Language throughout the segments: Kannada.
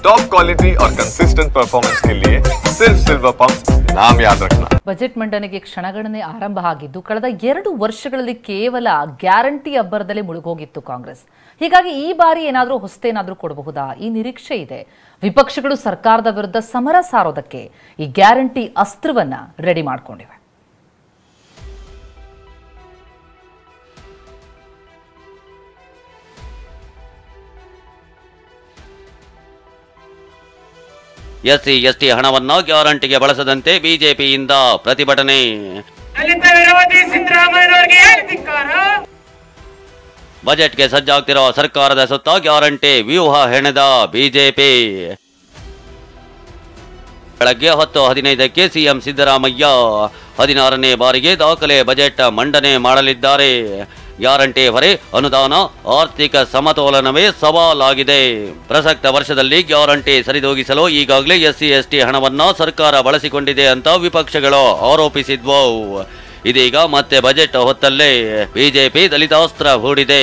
टॉप क्वालिटी और कंसिस्टेंट परफॉर्मेंस के लिए सिर्फ सिल्वर पंप नाम याद रखना। ಬಜೆಟ್ ಮಂಡನೆಗೆ ಕ್ಷಣಗಣನೆ ಆರಂಭ ಆಗಿದ್ದು ಕಳೆದ 2 ವರ್ಷಗಳಲ್ಲಿ ಕೇವಲ ಗ್ಯಾರಂಟಿ ಅಬ್ಬರದಲ್ಲಿ ಮುಳುಗೋಗಿತ್ತು ಕಾಂಗ್ರೆಸ್. ಹೀಗಾಗಿ ಈ ಬಾರಿ ಏನಾದರೂ ಹೊಸತೇನಾದರೂ ಕೊಡಬಹುದಾ ಈ ನಿರೀಕ್ಷೆ ಇದೆ. ವಿಪಕ್ಷಗಳು ಸರ್ಕಾರದ ವಿರುದ್ಧ ಸಮರ ಸಾರೋದಕ್ಕೆ ಈ ಗ್ಯಾರಂಟಿ ಅಸ್ತ್ರವನ್ನ ರೆಡಿ ಮಾಡಿಕೊಂಡಿವೆ. ಎಸ್ಸಿ ಎಸ್ಟಿ ಹಣವನ್ನು ಗ್ಯಾರಂಟಿಗೆ ಬಳಸದಂತೆ ಬಿಜೆಪಿಯಿಂದ ಪ್ರತಿಭಟನೆ. ಬಜೆಟ್ಗೆ ಸಜ್ಜಾಗ್ತಿರೋ ಸರ್ಕಾರದ ಸುತ್ತ ಗ್ಯಾರಂಟಿ ವ್ಯೂಹ ಹೆಣೆದ ಬಿಜೆಪಿ. ಬೆಳಗ್ಗೆ 10:15ಕ್ಕೆ ಸಿಎಂ ಸಿದ್ದರಾಮಯ್ಯ 16ನೇ ಬಾರಿಗೆ ದಾಖಲೆ ಬಜೆಟ್ ಮಂಡನೆ ಮಾಡಲಿದ್ದಾರೆ. ಗ್ಯಾರಂಟಿ ಹೊರೆ, ಅನುದಾನ, ಆರ್ಥಿಕ ಸಮತೋಲನವೇ ಸವಾಲಾಗಿದೆ. ಪ್ರಸಕ್ತ ವರ್ಷದಲ್ಲಿ ಗ್ಯಾರಂಟಿ ಸರಿದೂಗಿಸಲು ಈಗಾಗಲೇ ಎಸ್ಸಿ ಎಸ್ಟಿ ಹಣವನ್ನ ಸರ್ಕಾರ ಬಳಸಿಕೊಂಡಿದೆ ಅಂತ ವಿಪಕ್ಷಗಳು ಆರೋಪಿಸಿದ್ವು. ಇದೀಗ ಮತ್ತೆ ಬಜೆಟ್ ಹೊತ್ತಲ್ಲೇ ಬಿಜೆಪಿ ದಲಿತಾಸ್ತ್ರ ಹೂಡಿದೆ.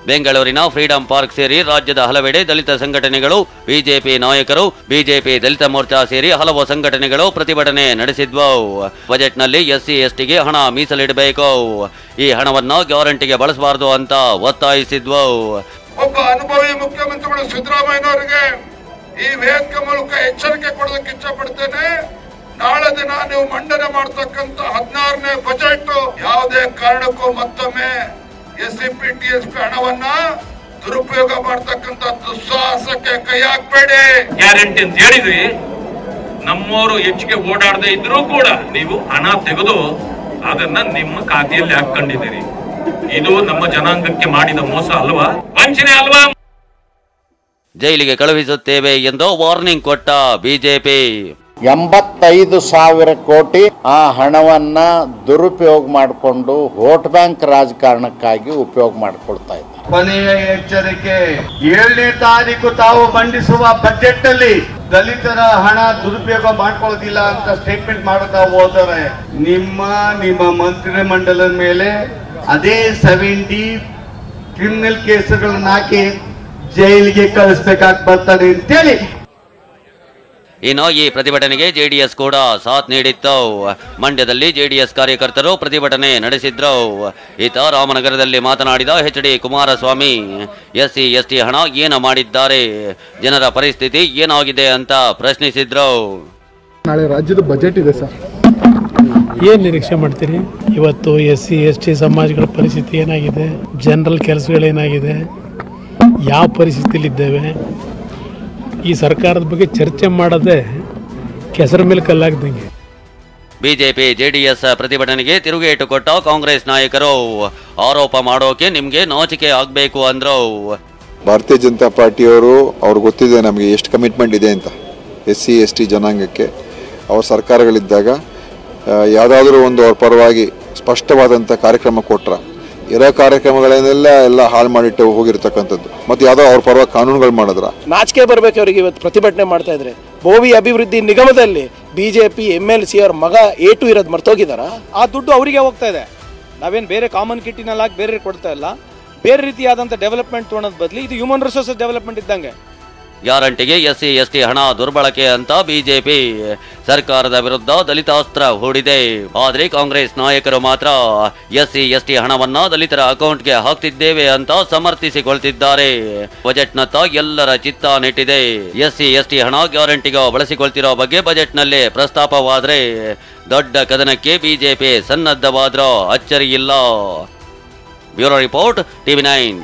ಬೆಂಗಳೂರಿನ ಫ್ರೀಡಂ ಪಾರ್ಕ್ ಸೇರಿ ರಾಜ್ಯದ ಹಲವೆಡೆ ದಲಿತ ಸಂಘಟನೆಗಳು, ಬಿಜೆಪಿ ನಾಯಕರು, ಬಿಜೆಪಿ ದಲಿತ ಮೋರ್ಚಾ ಸೇರಿ ಹಲವು ಸಂಘಟನೆಗಳು ಪ್ರತಿಭಟನೆ ನಡೆಸಿದ್ವು. ಬಜೆಟ್ನಲ್ಲಿ ಎಸ್ಸಿ ಎಸ್ಟಿಗೆ ಹಣ ಮೀಸಲಿಡಬೇಕು, ಈ ಹಣವನ್ನ ಗ್ಯಾರಂಟಿಗೆ ಬಳಸಬಾರದು ಅಂತ ಒತ್ತಾಯಿಸಿದ್ವು. ಒಬ್ಬ ಅನುಭವಿ ಮುಖ್ಯಮಂತ್ರಿಗಳು ಸಿದ್ದರಾಮಯ್ಯನವರಿಗೆ ಈ ವೇದಿಕೆ ಮೂಲಕ ಎಚ್ಚರಿಕೆ ಕೊಡೋದಕ್ಕೆ ಇಚ್ಛಪಡ್ತೇನೆ. ನಾಳೆ ದಿನ ನೀವು ಮಂಡನೆ ಮಾಡತಕ್ಕಂತ 16ನೇ ಬಜೆಟ್ ಯಾವುದೇ ಕಾರಣಕ್ಕೂ ಮತ್ತೊಮ್ಮೆ ಎಸ್ಸಿಪಿ ಟಿಎಸ್ಪಿ ಹಣವನ್ನ ದುರುಪಯೋಗ ಮಾಡತಕ್ಕಂತ ದುಸ್ಸಾಹಸಕ್ಕೆ ಕೈ ಹಾಕಬೇಡಿ. ಗ್ಯಾರಂಟಿ ಅಂತ ಹೇಳಿದ್ರಿ, ನಮ್ಮವರು ಹೆಚ್ಚಿಗೆ ಓಡಾಡದೆ ಇದ್ರೂ ಕೂಡ ನೀವು ಹಣ ತೆಗೆದು ಅದನ್ನ ನಿಮ್ಮ ಖಾತೆಯಲ್ಲಿ ಹಾಕೊಂಡಿದ್ದೀರಿ. ಇದು ನಮ್ಮ ಜನಾಂಗಕ್ಕೆ ಮಾಡಿದ ಮೋಸ ಅಲ್ವಾ, ವಂಚನೆ ಅಲ್ವಾ? ಜೈಲಿಗೆ ಕಳುಹಿಸುತ್ತೇವೆ ಎಂದು ವಾರ್ನಿಂಗ್ ಕೊಟ್ಟ ಬಿಜೆಪಿ. 85,000 ಕೋಟಿ ಆ ಹಣವನ್ನ ದುರುಪಯೋಗ ಮಾಡಿಕೊಂಡು ವೋಟ್ ಬ್ಯಾಂಕ್ ರಾಜಕಾರಣಕ್ಕಾಗಿ ಉಪಯೋಗ ಮಾಡಿಕೊಳ್ತಾ ಇದ್ದಾರೆ. ಕೊನೆಯ ಎಚ್ಚರಿಕೆ, 7ನೇ ತಾರೀಕು ತಾವು ಮಂಡಿಸುವ ಬಜೆಟ್ ಅಲ್ಲಿ ದಲಿತರ ಹಣ ದುರುಪಯೋಗ ಮಾಡ್ಕೊಳ್ಳೋದಿಲ್ಲ ಅಂತ ಸ್ಟೇಟ್ಮೆಂಟ್ ಮಾಡುತ್ತಾ ಹೋದರೆ ನಿಮ್ಮ ಮಂತ್ರಿ ಮಂಡಲದ ಮೇಲೆ ಅದೇ 70 ಕ್ರಿಮಿನಲ್ ಕೇಸುಗಳನ್ನ ಹಾಕಿ ಜೈಲಿಗೆ ಕಳಿಸ್ಬೇಕಾಗಿ ಬರ್ತದೆ ಅಂತೇಳಿ. ಇನ್ನು ಈ ಪ್ರತಿಭಟನೆಗೆ ಜೆಡಿಎಸ್ ಕೂಡ ಸಾಥ್ ನೀಡಿತ್ತು. ಮಂಡ್ಯದಲ್ಲಿ ಜೆಡಿಎಸ್ ಕಾರ್ಯಕರ್ತರು ಪ್ರತಿಭಟನೆ ನಡೆಸಿದ್ರು. ಈತ ರಾಮನಗರದಲ್ಲಿ ಮಾತನಾಡಿದ ಎಚ್.ಡಿ. ಕುಮಾರಸ್ವಾಮಿ, ಎಸ್ಸಿ ಎಸ್ಟಿ ಹಣ ಏನು ಮಾಡಿದ್ದಾರೆ, ಜನರ ಪರಿಸ್ಥಿತಿ ಏನಾಗಿದೆ ಅಂತ ಪ್ರಶ್ನಿಸಿದ್ರು. ನಾಳೆ ರಾಜ್ಯದ ಬಜೆಟ್ ಇದೆ ಸರ್, ಏನು ನಿರೀಕ್ಷೆ ಮಾಡ್ತೀರಿ? ಇವತ್ತು ಎಸ್ಸಿ ಎಸ್ಟಿ ಸಮಾಜಗಳ ಪರಿಸ್ಥಿತಿ ಏನಾಗಿದೆ, ಜನರಲ್ ಕೆಲಸಗಳೇನಾಗಿದೆ, ಯಾವ ಪರಿಸ್ಥಿತಿಲಿದ್ದೇವೆ, ಈ ಸರ್ಕಾರದ ಬಗ್ಗೆ ಚರ್ಚೆ ಮಾಡದೆ ಕೆಸರ ಮೇಲೆ ಕಲ್ಲಾಗ್ದಂಗೆ. ಬಿಜೆಪಿ ಜೆಡಿಎಸ್ ಪ್ರತಿಭಟನೆಗೆ ತಿರುಗೇಟು ಕೊಟ್ಟ ಕಾಂಗ್ರೆಸ್ ನಾಯಕರು ಆರೋಪ ಮಾಡೋಕೆ ನಿಮ್ಗೆ ನಾಚಿಕೆ ಆಗ್ಬೇಕು ಅಂದ್ರು. ಭಾರತೀಯ ಜನತಾ ಪಾರ್ಟಿಯವರು ಅವ್ರಿಗೆ ಗೊತ್ತಿದೆ ನಮಗೆ ಎಷ್ಟು ಕಮಿಟ್ಮೆಂಟ್ ಇದೆ ಅಂತ. ಎಸ್ಸಿ ಎಸ್ಟಿ ಜನಾಂಗಕ್ಕೆ ಅವ್ರ ಸರ್ಕಾರಗಳಿದ್ದಾಗ ಯಾವುದಾದ್ರೂ ಒಂದು ಅವ್ರ ಪರವಾಗಿ ಸ್ಪಷ್ಟವಾದಂಥ ಕಾರ್ಯಕ್ರಮ ಕೊಟ್ರ, ಇರೋ ಕಾರ್ಯಕ್ರಮಗಳನ್ನೆಲ್ಲ ಹಾಳು ಮಾಡಿಟ್ಟು ಹೋಗಿರ್ತಕ್ಕಂಥದ್ದು, ಮತ್ತೆ ಯಾವುದೋ ಅವ್ರ ಪರವಾಗಿ ಕಾನೂನುಗಳು ಮಾಡಿದ್ರ ನಾಚಿಕೆ ಬರಬೇಕು ಅವರಿಗೆ. ಇವತ್ತು ಪ್ರತಿಭಟನೆ ಮಾಡ್ತಾ ಇದ್ರೆ ಬೋವಿ ಅಭಿವೃದ್ಧಿ ನಿಗಮದಲ್ಲಿ ಬಿಜೆಪಿ MLC ಅವ್ರ ಮಗ A2 ಇರೋದು ಮರ್ತೋಗಿದಾರ? ಆ ದುಡ್ಡು ಅವರಿಗೆ ಹೋಗ್ತಾ ಇದೆ. ನಾವೇನು ಬೇರೆ ಕಾಮನ್ ಕಿಟ್ಟಿನಲ್ಲಿ ಹಾಕಿ ಬೇರೆ ಕೊಡ್ತಾ ಇಲ್ಲ. ಬೇರೆ ರೀತಿಯಾದಂಥ ಡೆವಲಪ್ಮೆಂಟ್ ತೊಗೊಳೋದ್ ಬದಲು ಇದು ಹ್ಯೂಮನ್ ರಿಸೋರ್ಸಸ್ ಡೆವಲಪ್ಮೆಂಟ್ ಇದ್ದಂಗೆ. ಗ್ಯಾರಂಟಿಗೆ ಎಸ್ಸಿ ಎಸ್ಟಿ ಹಣ ದುರ್ಬಳಕೆ ಅಂತ ಬಿಜೆಪಿ ಸರ್ಕಾರದ ವಿರುದ್ಧ ದಲಿತಾಸ್ತ್ರ ಹೂಡಿದೆ. ಆದ್ರೆ ಕಾಂಗ್ರೆಸ್ ನಾಯಕರು ಮಾತ್ರ ಎಸ್ಸಿ ಎಸ್ಟಿ ಹಣವನ್ನ ದಲಿತರ ಅಕೌಂಟ್ಗೆ ಹಾಕ್ತಿದ್ದೇವೆ ಅಂತ ಸಮರ್ಥಿಸಿಕೊಳ್ತಿದ್ದಾರೆ. ಬಜೆಟ್ನತ್ತ ಎಲ್ಲರ ಚಿತ್ತ ನೆಟ್ಟಿದೆ. ಎಸ್ಸಿ ಎಸ್ಟಿ ಹಣ ಗ್ಯಾರಂಟಿಗೆ ಬಳಸಿಕೊಳ್ತಿರೋ ಬಗ್ಗೆ ಬಜೆಟ್ನಲ್ಲೇ ಪ್ರಸ್ತಾಪವಾದ್ರೆ ದೊಡ್ಡ ಕದನಕ್ಕೆ ಬಿಜೆಪಿ ಸನ್ನದ್ಧವಾದ್ರೂ ಅಚ್ಚರಿಯಿಲ್ಲ. Bureau report, TV9.